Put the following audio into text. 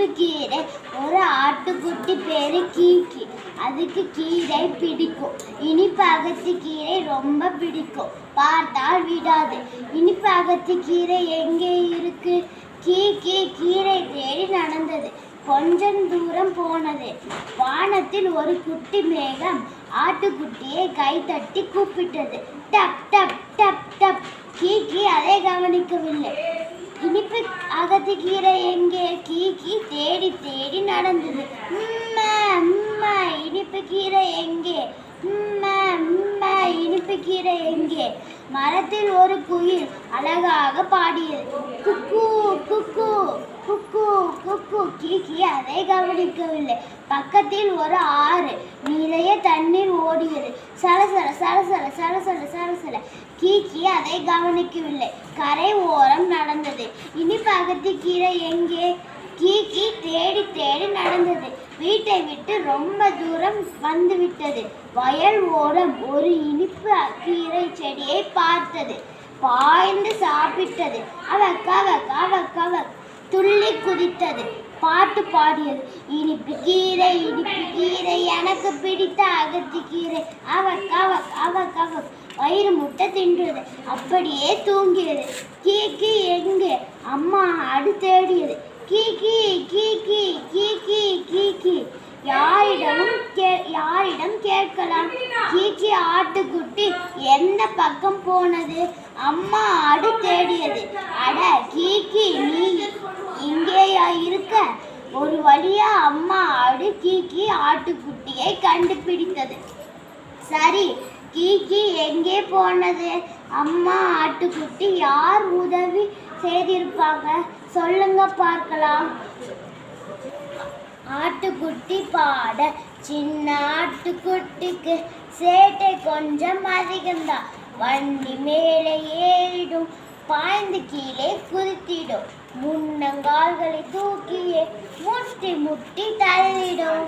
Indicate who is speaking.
Speaker 1: இனிப்பு கீரை. ஒரு ஆட்டுக்குட்டி பேரு கீக்கி. அதுக்கு கீரை பிடிக்கும். இனிப்பு அகத்தி கீரை ரொம்ப பிடிக்கும். பார்த்தால் விடாது. இனிப்பு அகத்தி கீரை எங்கே இருக்கு? கீக்கி கீரை தேடி நடந்தது. கொஞ்சம் தூரம் போனது. வானத்தில் ஒரு குட்டி மேகம் ஆட்டுக்குட்டியை கை தட்டி கூப்பிட்டது. டப் டப் டப் டப். கீக்கி அதை கவனிக்கவில்லை. இனிப்பு அகத்தி கீரை எங்கே? கீக்கி தேடி தேடி நடந்தது. இனிப்பு கீரை எங்கே? இனிப்பு கீரை எங்கே? மரத்தில் ஒரு குயில் அழகாக பாடியது. குக்கு குக்கு குக்கு குக்கு. கீக்கி அதை கவனிக்கவில்லை. பக்கத்தில் ஒரு ஆறு நிறைய தண்ணீர் ஓடியது. சலசல சலசல சலசல சலசல. கீக்கி அதை கவனிக்கவில்லை. கரை ஓரம் நடந்தது. இனிப்பு அகத்தி கீரை எங்கே? கீக்கி தேடி தேடி நடந்தது. வீட்டை விட்டு ரொம்ப தூரம் வந்துவிட்டது. வயல் ஓரம் ஒரு இனிப்பு கீரை செடியை பார்த்தது. பாய்ந்து சாப்பிட்டது. அவக் அவக் அவக் அவக். துள்ளி குதித்தது. பாட்டு பாடியது. இனிப்பு கீரை இனிப்பு கீரை எனக்கு பிடித்த அகத்தி கீரை. அவக் அவக் அவக் அவக். வயிறு முட்டை தின்றது. அப்படியே தூங்கியது. கீக்கி எங்கே? அம்மா ஆடு தேடியது. கீக்கி கீக்கி கீக்கி கீக்கி. யாரிடம் கேட்கலாம்? கீக்கி ஆட்டுக்குட்டி எந்த பக்கம் போனது? அம்மா ஆடு தேடியது. அட கீக்கி, நீ இங்கேயா இருக்க? ஒரு வழியா அம்மா ஆடு கீக்கி ஆட்டுக்குட்டியை கண்டுபிடித்தது. சரி, கீக்கி எங்கே போனது? அம்மா ஆட்டுக்குட்டி யார் உதவி செய்திருப்பாங்க? சொல்லுங்க பார்க்கலாம். ஆட்டுக்குட்டி பாட. சின்ன ஆட்டுக்குட்டிக்கு சேட்டை கொஞ்சம் அதிகம்தான். வண்டி மேலே ஏறிடும். பாய்ந்து கீழே குதித்திடும். முன்னங்கால்களை தூக்கியே முட்டி முட்டி தள்ளிடும்.